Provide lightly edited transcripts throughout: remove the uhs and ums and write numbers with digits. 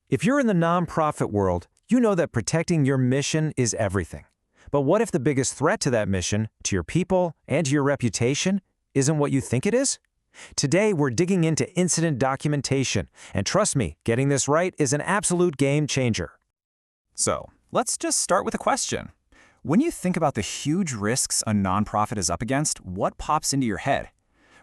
If you're in the nonprofit world, you know that protecting your mission is everything. But what if the biggest threat to that mission, to your people, and to your reputation, isn't what you think it is? Today, we're digging into incident documentation, and trust me, getting this right is an absolute game changer. So, let's just start with a question. When you think about the huge risks a nonprofit is up against, what pops into your head?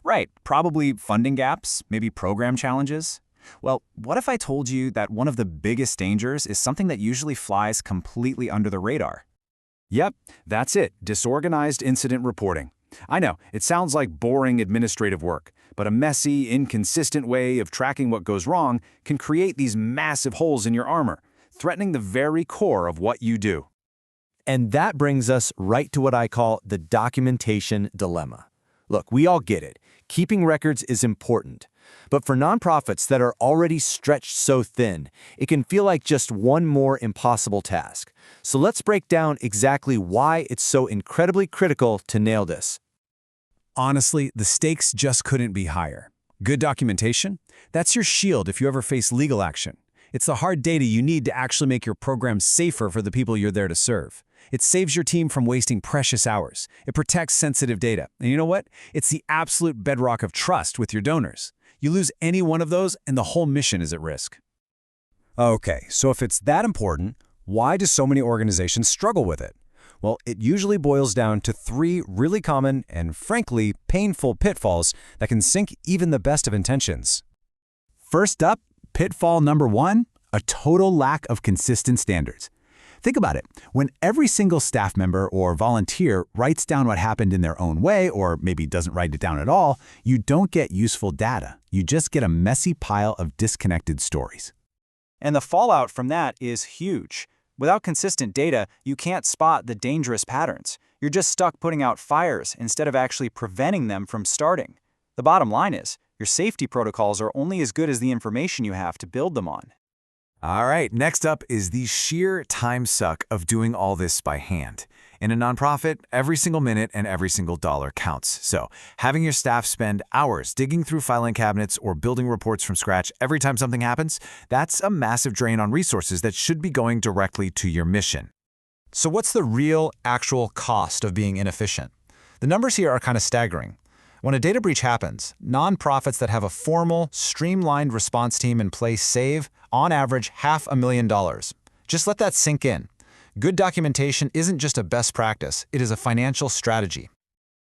Right, probably funding gaps, maybe program challenges. Well, what if I told you that one of the biggest dangers is something that usually flies completely under the radar? Yep, that's it, disorganized incident reporting. I know, it sounds like boring administrative work, but a messy, inconsistent way of tracking what goes wrong can create these massive holes in your armor, threatening the very core of what you do. And that brings us right to what I call the documentation dilemma. Look, we all get it. Keeping records is important. But for nonprofits that are already stretched so thin, it can feel like just one more impossible task. So let's break down exactly why it's so incredibly critical to nail this. Honestly, the stakes just couldn't be higher. Good documentation? That's your shield if you ever face legal action. It's the hard data you need to actually make your program safer for the people you're there to serve. It saves your team from wasting precious hours. It protects sensitive data. And you know what? It's the absolute bedrock of trust with your donors. You lose any one of those, and the whole mission is at risk. Okay, so if it's that important, why do so many organizations struggle with it? Well, it usually boils down to three really common and, frankly, painful pitfalls that can sink even the best of intentions. First up, pitfall number one, a total lack of consistent standards. Think about it. When every single staff member or volunteer writes down what happened in their own way, or maybe doesn't write it down at all, you don't get useful data. You just get a messy pile of disconnected stories. And the fallout from that is huge. Without consistent data, you can't spot the dangerous patterns. You're just stuck putting out fires instead of actually preventing them from starting. The bottom line is, your safety protocols are only as good as the information you have to build them on. All right, next up is the sheer time suck of doing all this by hand. In a nonprofit, every single minute and every single dollar counts. So having your staff spend hours digging through filing cabinets or building reports from scratch every time something happens, that's a massive drain on resources that should be going directly to your mission. So what's the real, actual cost of being inefficient? The numbers here are kind of staggering. When a data breach happens, nonprofits that have a formal, streamlined response team in place save, on average, $500,000. Just let that sink in. Good documentation isn't just a best practice, it is a financial strategy.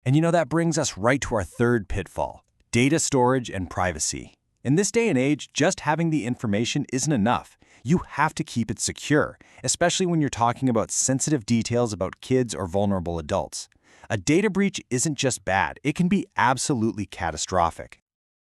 And you know, that brings us right to our third pitfall, data storage and privacy. In this day and age, just having the information isn't enough. You have to keep it secure, especially when you're talking about sensitive details about kids or vulnerable adults. A data breach isn't just bad, it can be absolutely catastrophic.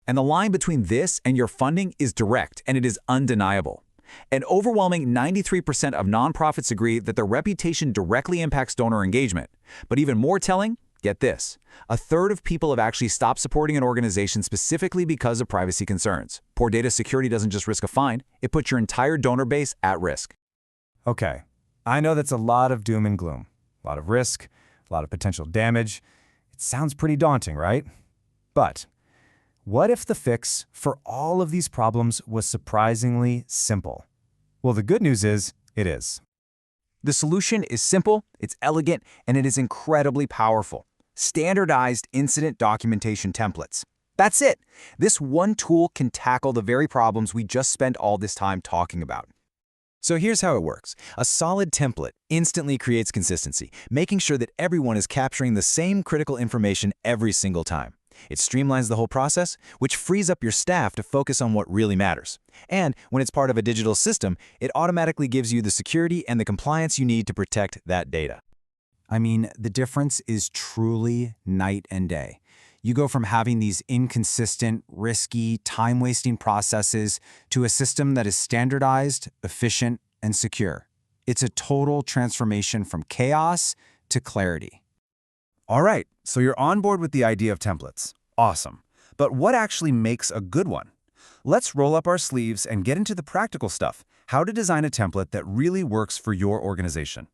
And the line between this and your funding is direct, and it is undeniable. An overwhelming 93% of nonprofits agree that their reputation directly impacts donor engagement. But even more telling, get this, a third of people have actually stopped supporting an organization specifically because of privacy concerns. Poor data security doesn't just risk a fine, it puts your entire donor base at risk. Okay, I know that's a lot of doom and gloom, a lot of risk, a lot of potential damage. It sounds pretty daunting, right? But what if the fix for all of these problems was surprisingly simple? Well, the good news is, it is. The solution is simple, it's elegant, and it is incredibly powerful. Standardized incident documentation templates. That's it. This one tool can tackle the very problems we just spent all this time talking about. So here's how it works. A solid template instantly creates consistency, making sure that everyone is capturing the same critical information every single time. It streamlines the whole process, which frees up your staff to focus on what really matters. And when it's part of a digital system, it automatically gives you the security and the compliance you need to protect that data. I mean, the difference is truly night and day. You go from having these inconsistent, risky, time-wasting processes to a system that is standardized, efficient, and secure. It's a total transformation from chaos to clarity. All right, so you're on board with the idea of templates. Awesome. But what actually makes a good one? Let's roll up our sleeves and get into the practical stuff, how to design a template that really works for your organization.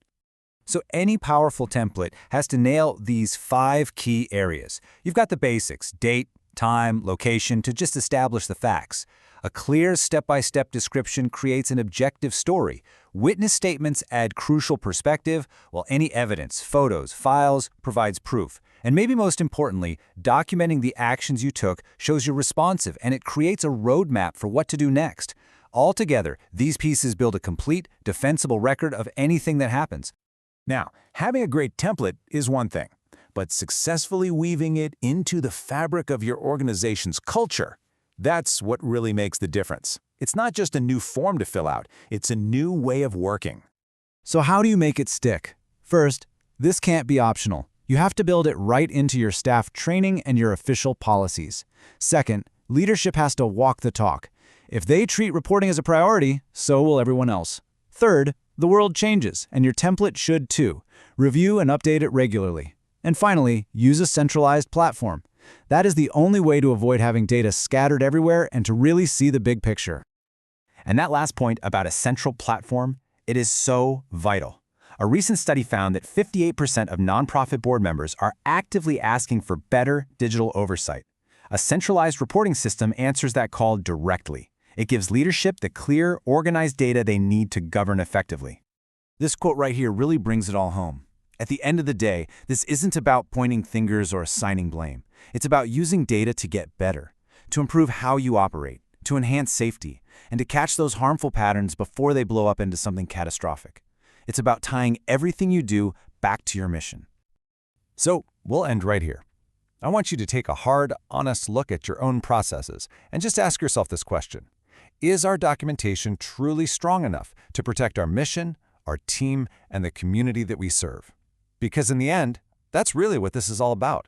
So any powerful template has to nail these 5 key areas. You've got the basics, date, time, location, to just establish the facts. A clear step-by-step description creates an objective story. Witness statements add crucial perspective, while any evidence, photos, files provides proof. And maybe most importantly, documenting the actions you took shows you're responsive and it creates a roadmap for what to do next. Altogether, these pieces build a complete, defensible record of anything that happens. Now, having a great template is one thing, but successfully weaving it into the fabric of your organization's culture, that's what really makes the difference. It's not just a new form to fill out, it's a new way of working. So how do you make it stick? First, this can't be optional. You have to build it right into your staff training and your official policies. Second, leadership has to walk the talk. If they treat reporting as a priority, so will everyone else. Third, the world changes, and your template should too. Review and update it regularly. And finally, use a centralized platform. That is the only way to avoid having data scattered everywhere and to really see the big picture. And that last point about a central platform, it is so vital. A recent study found that 58% of nonprofit board members are actively asking for better digital oversight. A centralized reporting system answers that call directly. It gives leadership the clear, organized data they need to govern effectively. This quote right here really brings it all home. At the end of the day, this isn't about pointing fingers or assigning blame. It's about using data to get better, to improve how you operate, to enhance safety, and to catch those harmful patterns before they blow up into something catastrophic. It's about tying everything you do back to your mission. So, we'll end right here. I want you to take a hard, honest look at your own processes and just ask yourself this question. Is our documentation truly strong enough to protect our mission, our team, and the community that we serve? Because in the end, that's really what this is all about.